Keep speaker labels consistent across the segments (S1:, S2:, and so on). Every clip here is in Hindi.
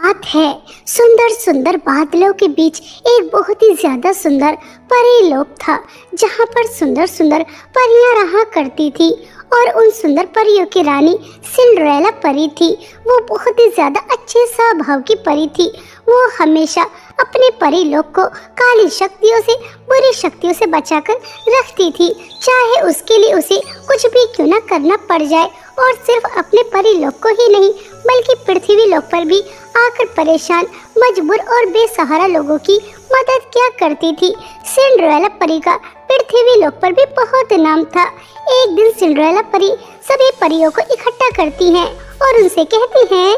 S1: बात है, सुंदर सुंदर बादलों के बीच एक बहुत ही ज्यादा सुंदर परी लोक था, जहाँ पर सुंदर सुंदर परियां रहा करती थी। और उन सुंदर परियों की रानी सिंड्रेला परी थी। वो बहुत ही ज्यादा अच्छे स्वभाव की परी थी। वो हमेशा अपने परी लोक को काली शक्तियों से, बुरी शक्तियों से बचाकर रखती थी, चाहे उसके लिए उसे कुछ भी क्यों न करना पड़ जाए। और सिर्फ अपने परी लोक को ही नहीं, बल्कि पृथ्वी लोक पर भी आकर परेशान, मजबूर और बेसहारा लोगों की मदद किया करती थी। सिंड्रेला परी का पृथ्वी लोक पर भी बहुत नाम था। एक दिन सिंड्रेला परी सभी परियों को इकट्ठा करती हैं और उनसे कहती हैं,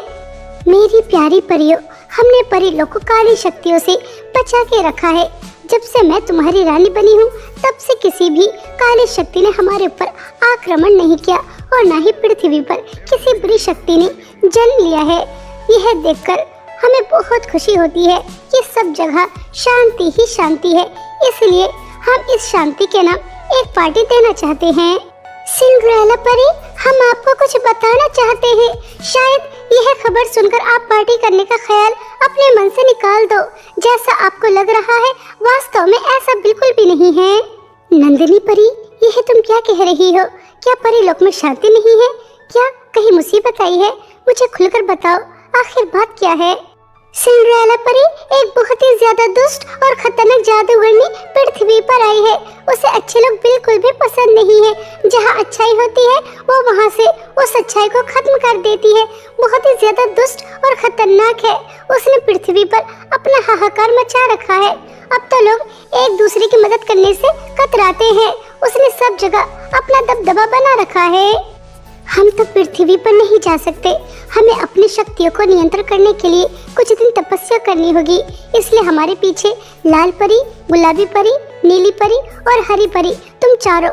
S1: मेरी प्यारी परियों, हमने परी लोक को काली शक्तियों से बचा के रखा है। जब से मैं तुम्हारी रानी बनी हूँ, तब से किसी भी काली शक्ति ने हमारे ऊपर आक्रमण नहीं किया और ना ही पृथ्वी पर किसी बुरी शक्ति ने जन्म लिया है। यह देखकर हमें बहुत खुशी होती है कि सब जगह शांति ही शांति है। इसलिए हम इस शांति के नाम एक पार्टी देना चाहते हैं। सिंड्रेला परी, हम आपको कुछ बताना चाहते हैं। शायद यह खबर सुनकर आप पार्टी करने का ख्याल अपने मन से निकाल दो। जैसा आपको लग रहा है, वास्तव में ऐसा बिल्कुल भी नहीं है। नंदिनी परी, यह तुम क्या कह रही हो? क्या परी लोक में शांति नहीं है? क्या कहीं मुसीबत आई है? मुझे खुलकर बताओ, आखिर बात क्या है? सिंड्रेला परी, एक बहुत ही ज्यादा दुष्ट और खतरनाक जादूगरनी पृथ्वी पर आई है। उसे अच्छे लोग बिल्कुल भी पसंद नहीं है। जहाँ अच्छाई होती है, वो वहाँ से उस अच्छाई को खत्म कर देती है। बहुत ही ज्यादा दुष्ट और खतरनाक है। उसने पृथ्वी पर अपना हाहाकार मचा रखा है। अब तो लोग एक दूसरे की मदद करने से कतराते हैं। उसने सब जगह अपना दबदबा बना रखा है। हम तो पृथ्वी पर नहीं जा सकते। हमें अपनी शक्तियों को नियंत्रण करने के लिए कुछ दिन तपस्या करनी होगी। इसलिए हमारे पीछे लाल परी, गुलाबी परी, नीली परी और हरी परी, तुम चारों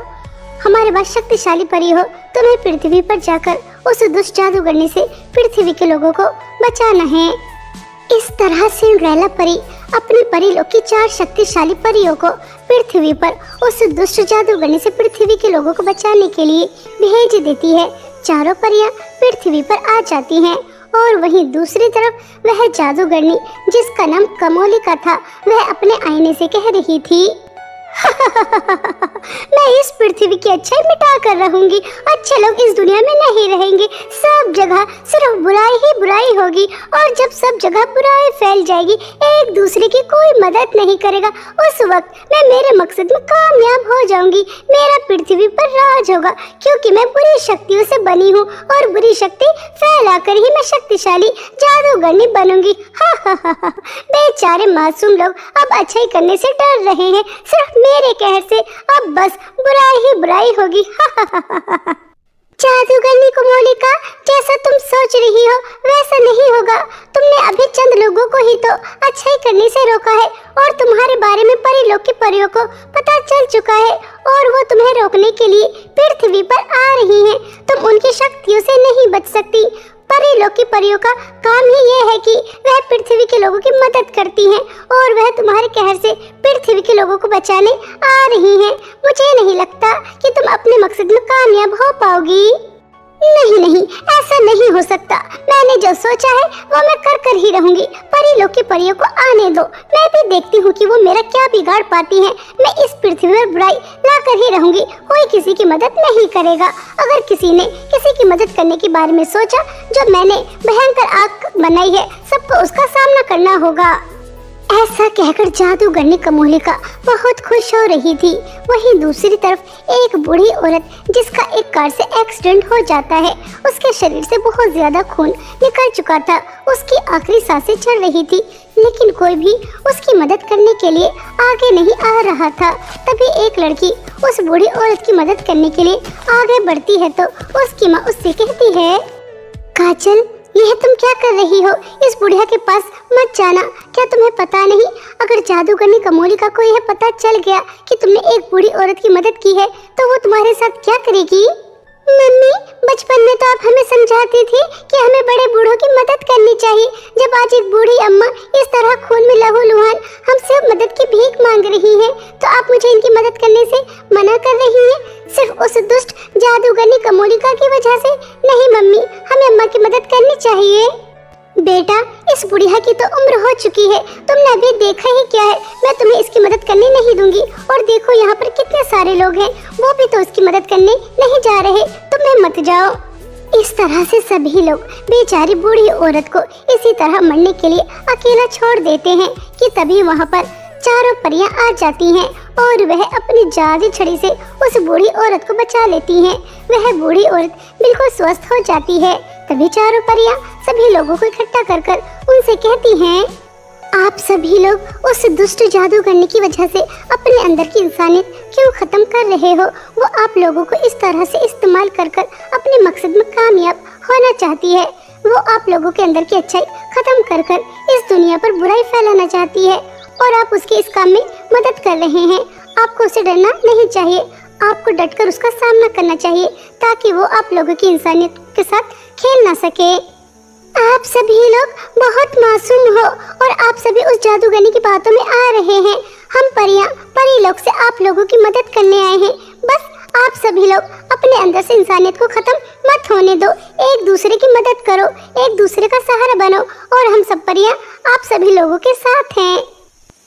S1: हमारे पास शक्तिशाली परी हो। तुम्हें पृथ्वी पर जाकर उस दुष्ट जादूगरनी से पृथ्वी के लोगों को बचाना है। इस तरह सिंड्रेला परी अपनी परी लोक की 4 शक्तिशाली परियों को पृथ्वी पर उस दुष्ट जादूगरनी से पृथ्वी के लोगों को बचाने के लिए भेज देती है। चारों परियां पृथ्वी पर आ जाती हैं और वहीं दूसरी तरफ वह जादूगरनी, जिसका नाम कमोलिका था, वह अपने आईने से कह रही थी, मैं इस पृथ्वी की अच्छाई मिटा कर रहूंगी। अच्छे लोग इस दुनिया में नहीं रहेंगे। सब जगह सिर्फ बुराई ही बुराई होगी। और जब सब जगह बुराई फैल जाएगी, एक दूसरे की कोई मदद नहीं करेगा, उस वक्त मैं मेरे मकसद में कामयाब हो जाऊंगी। मेरा पृथ्वी पर राज होगा, क्योंकि मैं बुरी शक्तियों से बनी हूँ और बुरी शक्ति फैलाकर ही मैं शक्तिशाली जादूगरनी बनूंगी। बेचारे मासूम लोग अब अच्छाई करने से डर रहे हैं। सिर्फ मेरे कहर से अब बस बुराई ही बुराई होगी। जादूगरनी कमोलिका, जैसा तुम सोच रही हो वैसा नहीं होगा। तुमने अभी चंद लोगों को ही तो अच्छाई करने से रोका है और तुम्हारे बारे में परी लोक की परियों को पता चल चुका है और वो तुम्हें रोकने के लिए पृथ्वी पर आ रही हैं। तुम उनकी शक्तियों से नहीं बच सकती। परी लोक की परियों का काम ही ये है कि वह पृथ्वी के लोगों की मदद करती हैं और वह तुम्हारे कहर से पृथ्वी के लोगों को बचाने आ रही हैं। मुझे नहीं लगता कि तुम अपने मकसद में कामयाब हो पाओगी। नहीं नहीं, ऐसा नहीं हो सकता। मैंने जो सोचा है वो मैं कर कर ही रहूंगी। परी लोक की परियों को आने दो, मैं भी देखती हूँ कि वो मेरा क्या बिगाड़ पाती हैं। मैं इस पृथ्वी पर बुराई ला कर ही रहूंगी। कोई किसी की मदद नहीं करेगा। अगर किसी ने किसी की मदद करने के बारे में सोचा, जो मैंने भयंकर आग बनाई है, सबको उसका सामना करना होगा। ऐसा कहकर जादूगरनी कमोलिका बहुत खुश हो रही थी। वहीं दूसरी तरफ एक बूढ़ी औरत, जिसका एक कार से एक्सीडेंट हो जाता है, उसके शरीर से बहुत ज्यादा खून निकल चुका था। उसकी आखिरी सांसें चल रही थी, लेकिन कोई भी उसकी मदद करने के लिए आगे नहीं आ रहा था। तभी एक लड़की उस बूढ़ी औरत की मदद करने के लिए आगे बढ़ती है तो उसकी माँ उससे कहती है, काजल, यह तुम क्या कर रही हो? इस बुढ़िया के पास मत जाना। क्या तुम्हें पता नहीं, अगर जादूगरनी कमोलिका को यह पता चल गया कि तुमने एक बूढ़ी औरत की मदद की है, तो वो तुम्हारे साथ क्या करेगी? मम्मी, बचपन में तो आप हमें समझाती थी कि हमें बड़े बूढ़ों की मदद करनी चाहिए। जब आज एक बूढ़ी अम्मा इस तरह खून में लहूलुहान हमसे मदद की भीख मांग रही हैं, तो आप मुझे इनकी मदद करने से मना कर रही हैं, सिर्फ उस दुष्ट जादूगरनी कमोलिका की वजह से? नहीं मम्मी, हमें अम्मा की मदद करनी चाहिए। बेटा, इस बुढ़िया की तो उम्र हो चुकी है, तुमने अभी देखा ही क्या है। मैं तुम्हें इसकी मदद करने नहीं दूंगी। और देखो यहाँ पर कितने सारे लोग हैं, वो भी तो उसकी मदद करने नहीं जा रहे। तुम्हें मत जाओ। इस तरह से सभी लोग बेचारी बूढ़ी औरत को इसी तरह मरने के लिए अकेला छोड़ देते हैं कि तभी वहाँ पर चारों परियां आ जाती हैं और वह अपनी जादू छड़ी से उस बूढ़ी औरत को बचा लेती हैं। वह बूढ़ी औरत बिल्कुल स्वस्थ हो जाती है। तभी चारों परियां सभी लोगों को इकट्ठा कर कर उनसे कहती हैं, आप सभी लोग उस दुष्ट जादूगरनी की वजह से अपने अंदर की इंसानियत क्यों खत्म कर रहे हो? वो आप लोगों को इस तरह से इस्तेमाल कर कर अपने मकसद में कामयाब होना चाहती है। वो आप लोगों के अंदर की अच्छाई खत्म कर कर इस दुनिया पर बुराई फैलाना चाहती है और आप उसके इस काम में मदद कर रहे हैं। आपको उसे डरना नहीं चाहिए, आपको डटकर उसका सामना करना चाहिए ताकि वो आप लोगों की इंसानियत के साथ खेल ना सके। आप सभी लोग बहुत मासूम हो और आप सभी उस जादूगरनी की बातों में आ रहे हैं। हम परी लोग से आप लोगों की मदद करने आए हैं। बस आप सभी लोग अपने अंदर से इंसानियत को खत्म मत होने दो। एक दूसरे की मदद करो, एक दूसरे का सहारा बनो और हम सब परियां आप सभी लोगों के साथ हैं।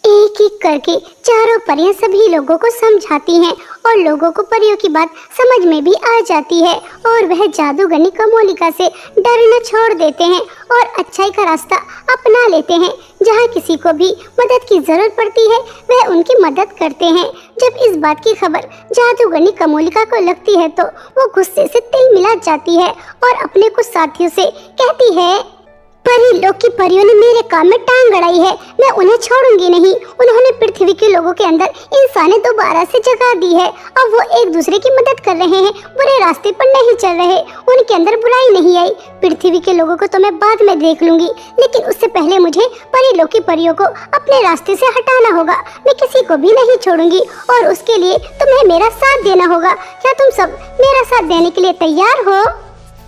S1: एक एक करके चारों परियां सभी लोगों को समझाती हैं और लोगों को परियों की बात समझ में भी आ जाती है और वह जादूगरनी कमोलिका से डरना छोड़ देते हैं और अच्छाई का रास्ता अपना लेते हैं। जहाँ किसी को भी मदद की जरूरत पड़ती है वह उनकी मदद करते हैं। जब इस बात की खबर जादूगरनी कमोलिका को लगती है तो वो गुस्से से तिल मिला जाती है और अपने कुछ साथियों से कहती है, परी लोग की परियों ने मेरे काम में टांग अड़ाई है, मैं उन्हें छोड़ूंगी नहीं। उन्होंने पृथ्वी के लोगों के अंदर इंसानियत दोबारा से जगा दी है। अब वो एक दूसरे की मदद कर रहे हैं, बुरे रास्ते पर नहीं चल रहे। उनके अंदर बुराई नहीं आई। पृथ्वी के लोगों को तो मैं बाद में देख लूंगी, लेकिन उससे पहले मुझे परी लोग की परियों को अपने रास्ते से हटाना होगा। मैं किसी को भी नहीं छोड़ूंगी और उसके लिए तुम्हें मेरा साथ देना होगा। क्या तुम सब मेरा साथ देने के लिए तैयार हो?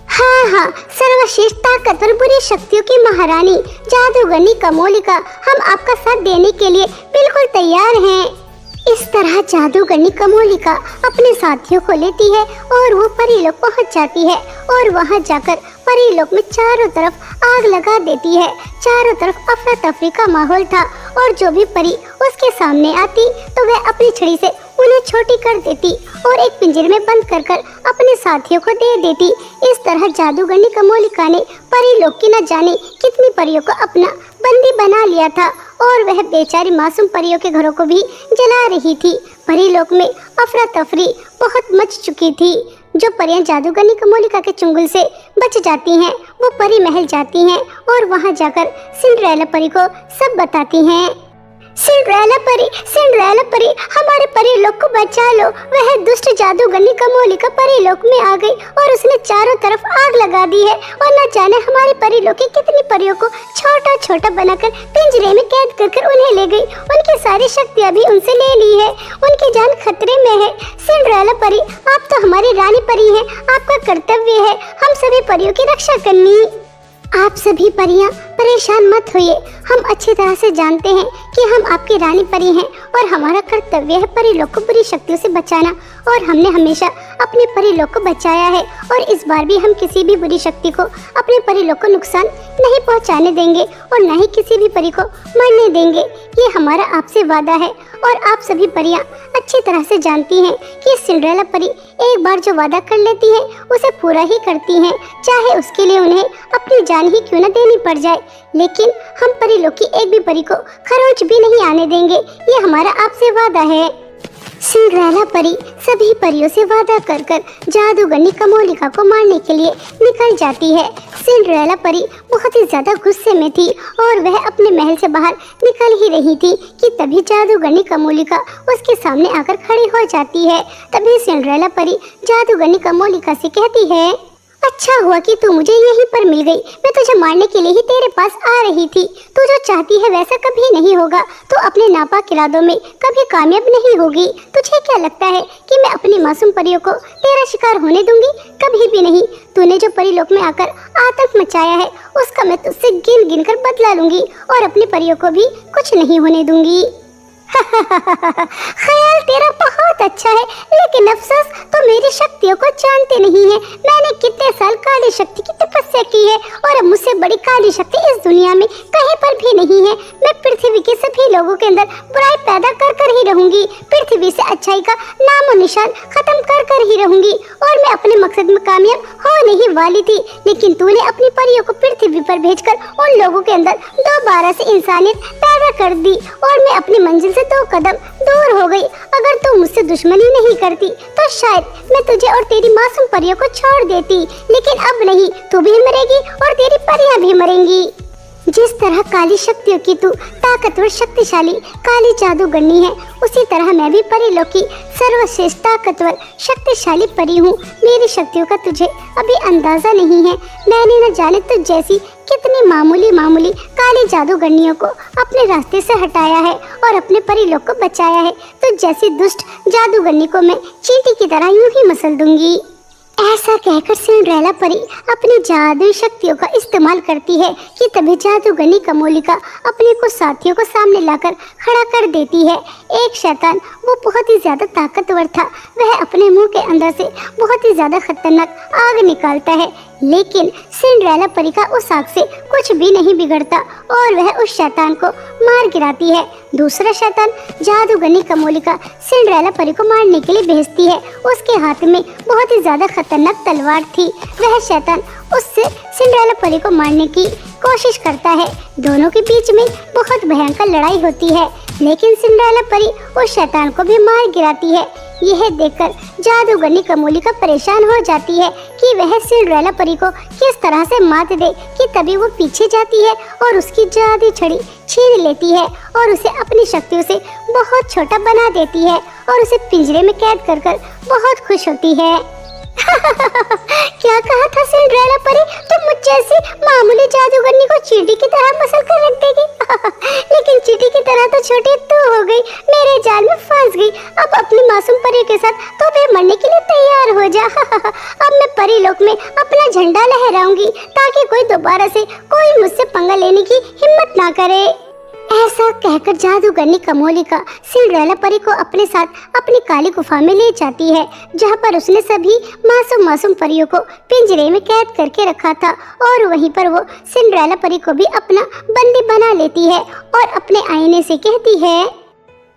S1: हाँ, सर्वश्रेष्ठ ताकतवर बुरी शक्तियों की महारानी जादूगरनी कमोलिका, हम आपका साथ देने के लिए बिल्कुल तैयार हैं। इस तरह जादूगरनी कमोलिका अपने साथियों को लेती है और वो परीलोक पहुंच जाती है और वहां जाकर परीलोक में चारों तरफ आग लगा देती है। चारों तरफ अफरा तफरी का माहौल था और जो भी परी उसके सामने आती तो वह अपनी छड़ी से उन्हें छोटी कर देती और एक पिंजरे में बंद कर कर अपने साथियों को दे देती। इस तरह जादूगरनी कमोलिका ने परीलोक की न जाने कितनी परियों को अपना बंदी बना लिया था और वह बेचारी मासूम परियों के घरों को भी जला रही थी। परीलोक में अफरा तफरी बहुत मच चुकी थी। जो परियां जादूगरनी कमोलिका के चुंगल से बच जाती हैं वो परी महल जाती हैं और वहां जाकर सिंड्रेला परी को सब बताती हैं। सिंड्रेला परी, हमारे परीलोक को बचा लो। वह दुष्ट जादूगरनी कमोलिका परीलोक में आ गई और उसने चारों तरफ आग लगा दी है और न जाने हमारे परीलोक की कितनी परियों को छोटा छोटा बनाकर पिंजरे में कैद कर कर उन्हें ले गई। उनकी सारी शक्तियाँ भी उनसे ले ली है। उनकी जान खतरे में है। सिंड्रेला परी, आप तो हमारी रानी परी हैं, आपका कर्तव्य है हम सभी परियों की रक्षा करनी। आप सभी परियां परेशान मत होइए। हम अच्छी तरह से जानते हैं कि हम आपकी रानी परी हैं और हमारा कर्तव्य है परीलोक को बुरी शक्तियों से बचाना और हमने हमेशा अपने परीलोक को बचाया है और इस बार भी हम किसी भी बुरी शक्ति को अपने परीलोक को नुकसान नहीं पहुंचाने देंगे और न ही किसी भी परी को मरने देंगे। ये हमारा आपसे वादा है और आप सभी परियां अच्छी तरह से जानती हैं कि सिंड्रेला परी एक बार जो वादा कर लेती है उसे पूरा ही करती हैं, चाहे उसके लिए उन्हें अपनी जान ही क्यों न देनी पड़ जाए। लेकिन हम परीलोक की एक भी परी को खरोंच भी नहीं आने देंगे। ये हमारा आपसे वादा है। सिंड्रेला परी सभी परियों से वादा कर कर जादूगरनी कमोलिका को मारने के लिए निकल जाती है। सिंड्रेला परी बहुत ही ज्यादा गुस्से में थी और वह अपने महल से बाहर निकल ही रही थी कि तभी जादूगरनी कमोलिका उसके सामने आकर खड़ी हो जाती है। तभी सिंड्रेला परी जादूगरनी कमोलिका से कहती है, अच्छा हुआ कि तू मुझे यहीं पर मिल गई। मैं तुझे मारने के लिए ही तेरे पास आ रही थी। तू जो चाहती है वैसा कभी नहीं होगा। तू अपने नापाक इरादों में कभी कामयाब नहीं होगी। तुझे क्या लगता है कि मैं अपनी मासूम परियों को तेरा शिकार होने दूंगी? कभी भी नहीं। तूने जो परीलोक में आकर आतंक मचाया है उसका मैं तुझसे गिन गिन कर बदला लूंगी और अपनी परियों को भी कुछ नहीं होने दूंगी। ख्याल तेरा बहुत अच्छा है, लेकिन अफसोस तो मेरी शक्तियों को जानते नहीं है। मैंने कितने साल काली शक्ति की तपस्या की है और अब मुझसे बड़ी काली शक्ति इस दुनिया में कहीं पर भी नहीं है। मैं पृथ्वी के सभी लोगों के अंदर बुराई पैदा कर कर ही रहूंगी। पृथ्वी से अच्छाई का नामो निशान खत्म कर कर ही रहूंगी और मैं अपने मकसद में कामयाब होने ही वाली थी, लेकिन तूने अपनी परियों को पृथ्वी पर भेजकर उन लोगों के अंदर दोबारा से इंसानियत पैदा कर दी और मैं अपनी मंजिल से 2 कदम दूर हो गई। अगर तू मुझसे दुश्मनी नहीं करती तो शायद मैं तुझे और तेरी मासूम परियों को छोड़ देती, लेकिन अब नहीं, तू भी मरेगी और तेरी परियां भी मरेंगी। जिस तरह काली शक्तियों की तू ताकतवर शक्तिशाली काली जादूगरनी है, उसी तरह मैं भी परीलोक की सर्वश्रेष्ठ ताकतवर शक्तिशाली परी हूँ। मेरी शक्तियों का तुझे अभी अंदाजा नहीं है। मैंने न जाने तुझ जैसी कितनी मामूली काली जादूगरनियों को अपने रास्ते से हटाया है और अपने परीलोक को बचाया है। तुझ जैसी दुष्ट जादूगरनी को मैं चींटी की तरह यूं ही मसल दूंगी। ऐसा कहकर सिंड्रेला परी अपनी जादुई शक्तियों का इस्तेमाल करती है कि तभी जादूगरनी कमोलिका अपने कुछ साथियों को सामने लाकर खड़ा कर देती है। एक शैतान, वो बहुत ही ज्यादा ताकतवर था। वह अपने मुंह के अंदर से बहुत ही ज्यादा खतरनाक आग निकालता है, लेकिन सिंड्रेला परी का उस आग से कुछ भी नहीं बिगड़ता और वह उस शैतान को मार गिराती है। दूसरा शैतान जादूगरनी कमोलिका सिंड्रेला परी को मारने के लिए भेजती है। उसके हाथ में बहुत ही ज्यादा खतरनाक तलवार थी। वह शैतान उससे सिंड्रेला परी को मारने की कोशिश करता है। दोनों के बीच में बहुत भयंकर लड़ाई होती है, लेकिन सिंड्रेला परी उस शैतान को भी मार गिराती है। यह देखकर जादूगरनी कमोलिका परेशान हो जाती है कि वह सिंड्रेला परी को किस तरह से मात दे कि तभी वो पीछे जाती है और उसकी जादुई छड़ी छीन लेती है और उसे अपनी शक्तियों से बहुत छोटा बना देती है और उसे पिंजरे में कैद कर बहुत खुश होती है। क्या कहा था सिंड्रेला परी, तुम मुझ जैसी मामूली जादूगरनी को चींटी की तरह मसल कर रख देगी। लेकिन चींटी की तरह तो छोटी तू हो गई, मेरे जाल में फंस गई। अब अपनी मासूम परी के साथ तो भी मरने के लिए तैयार हो जा। अब मैं परीलोक में अपना झंडा लहराऊंगी ताकि कोई दोबारा से कोई मुझसे पंगा लेने की हिम्मत ना करे। ऐसा कहकर जादूगरनी कमोलिका सिंड्रेला परी को अपने साथ अपनी काली गुफा में ले जाती है, जहाँ पर उसने सभी मासूम परियों को पिंजरे में कैद करके रखा था और वहीं पर वो सिंड्रेला परी को भी अपना बंदी बना लेती है और अपने आईने से कहती है,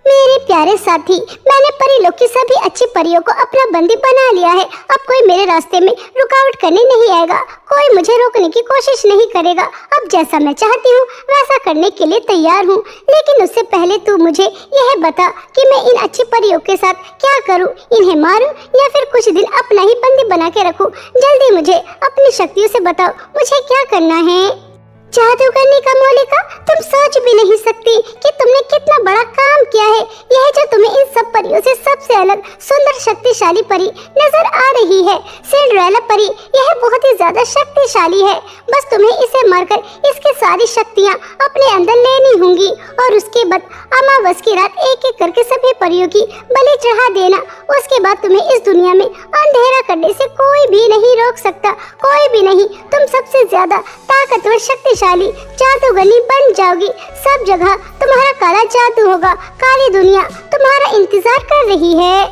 S1: मेरे प्यारे साथी, मैंने परीलोक की सभी अच्छी परियों को अपना बंदी बना लिया है। अब कोई मेरे रास्ते में रुकावट करने नहीं आएगा, कोई मुझे रोकने की कोशिश नहीं करेगा। अब जैसा मैं चाहती हूँ वैसा करने के लिए तैयार हूँ, लेकिन उससे पहले तू मुझे यह बता कि मैं इन अच्छी परियों के साथ क्या करूँ? इन्हें मारूं या फिर कुछ दिन अपना ही बंदी बना के रखूं? जल्दी मुझे अपनी शक्तियों से बताओ, मुझे क्या करना है? जादूगरनी कमोलिका, तुम सोच भी नहीं सकती कि तुमने कितना बड़ा काम किया है। यह जो तुम्हें इन सब परियों से सबसे अलग सुंदर शक्तिशाली परी नजर आ रही है, सिंड्रेला परी, यह बहुत ही ज्यादा शक्तिशाली है। बस तुम्हें इसे मारकर इसकी सारी शक्तियाँ अपने अंदर लेनी होंगी और उसके बाद अमावस की रात एक एक करके सभी परियों की बलि चढ़ा देना। उसके बाद तुम्हें इस दुनिया में अंधेरा करने से कोई भी नहीं रोक सकता, कोई भी नहीं। तुम सबसे ज्यादा ताकतवर शक्तिशाली जादूगरनी बन जाओगी। सब जगह तुम्हारा काला जादू होगा, काली दुनिया तुम्हारा इंतजार कर रही है।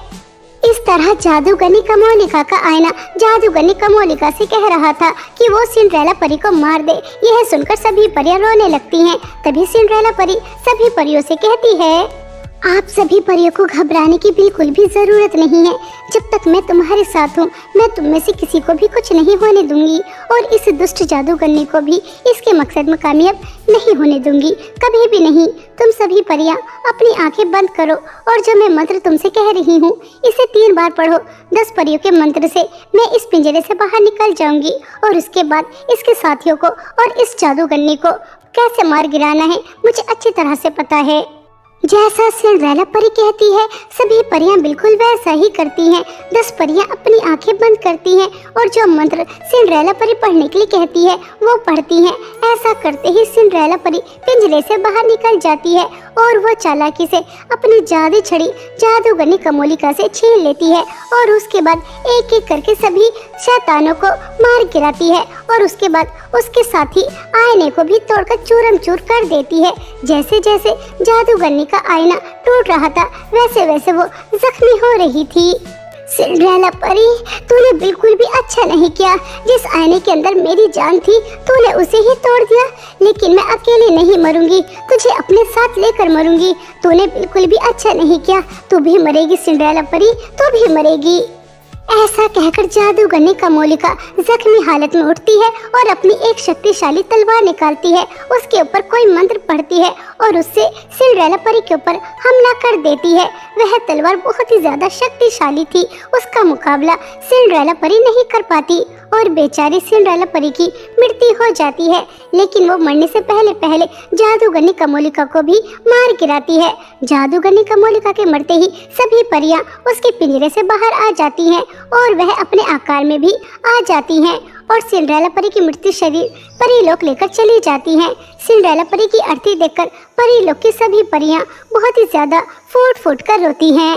S1: इस तरह जादूगरनी कमोलिका का आईना जादूगरनी कमोलिका से कह रहा था कि वो सिंड्रेला परी को मार दे। यह सुनकर सभी परियां रोने लगती हैं। तभी सिंड्रेला परी सभी परियों से कहती है, आप सभी परियों को घबराने की बिल्कुल भी जरूरत नहीं है। जब तक मैं तुम्हारे साथ हूँ, मैं तुम में से किसी को भी कुछ नहीं होने दूंगी और इस दुष्ट जादूगरनी को भी इसके मकसद में कामयाब नहीं होने दूंगी, कभी भी नहीं। तुम सभी परियां अपनी आंखें बंद करो और जो मैं मंत्र तुमसे कह रही हूँ इसे 3 बार पढ़ो। 10 परियों के मंत्र से मैं इस पिंजरे से बाहर निकल जाऊंगी और उसके बाद इसके साथियों को और इस जादूगरनी को कैसे मार गिराना है मुझे अच्छी तरह से पता है। जैसा सिंड्रेला परी कहती है, सभी परियां बिल्कुल वैसा ही करती हैं। 10 परियां अपनी आंखें बंद करती हैं और जो मंत्र सिंड्रेला परी पढ़ने के लिए कहती है वो पढ़ती हैं। ऐसा करते ही सिंड्रेला परी पिंजरे से बाहर निकल जाती है और वो चालाकी से अपनी जादू छड़ी जादूगरनी कमोलिका से छीन लेती है और उसके बाद एक एक करके सभी शैतानों को मार गिराती है और उसके बाद उसके साथी आईने को भी तोड़कर चूरम चूर कर देती है। जैसे जैसे जादूगरनी का आईना टूट रहा था वैसे वैसे वो जख्मी हो रही थी। सिंड्रेला परी, तूने बिल्कुल भी अच्छा नहीं किया। जिस आईने के अंदर मेरी जान थी तूने उसे ही तोड़ दिया। लेकिन मैं अकेले नहीं मरूंगी, तुझे अपने साथ लेकर मरूंगी। तूने बिल्कुल भी अच्छा नहीं किया। तू भी मरेगी सिंड्रेला परी, तू भी मरेगी। ऐसा कहकर जादूगरनी कमोलिका जख्मी हालत में उठती है और अपनी एक शक्तिशाली तलवार निकालती है। उसके ऊपर कोई मंत्र पढ़ती है और उससे सिंड्रेला परी के ऊपर हमला कर देती है। वह तलवार बहुत ही ज्यादा शक्तिशाली थी, उसका मुकाबला सिंड्रेला परी नहीं कर पाती और बेचारी सिंड्रेला परी की मृत्यु हो जाती है। लेकिन वो मरने से पहले पहले जादूगरनी कमोलिका को भी मार गिराती है। जादूगरनी कमोलिका के मरते ही सभी परियां उसके पिंजरे से बाहर आ जाती हैं और वह अपने आकार में भी आ जाती हैं और सिंड्रेला परी की मृत्यु शरीर परीलोक लेकर चली जाती हैं। सिंड्रेला परी की अर्थी देखकर परीलोक की सभी परियां बहुत ही ज्यादा फूट फूट कर रोती हैं।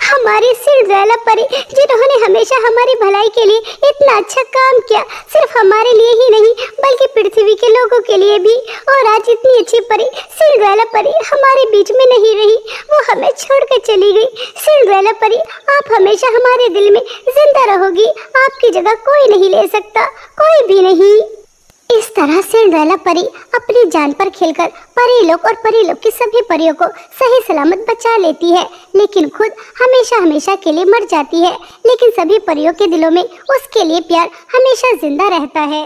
S1: हमारी सिंड्रेला परी, जिन्होंने हमेशा हमारी भलाई के लिए इतना अच्छा काम किया, सिर्फ हमारे लिए ही नहीं बल्कि पृथ्वी के लोगों के लिए भी। और आज इतनी अच्छी परी सिंड्रेला परी हमारे बीच में नहीं रही, वो हमें छोड़कर चली गई। सिंड्रेला परी, आप हमेशा हमारे दिल में जिंदा रहोगी। आपकी जगह कोई नहीं ले सकता, कोई भी नहीं। इस तरह सिंड्रेला परी अपनी जान पर खेलकर परीलोक और परीलोक की सभी परियों को सही सलामत बचा लेती है, लेकिन खुद हमेशा हमेशा के लिए मर जाती है। लेकिन सभी परियों के दिलों में उसके लिए प्यार हमेशा जिंदा रहता है।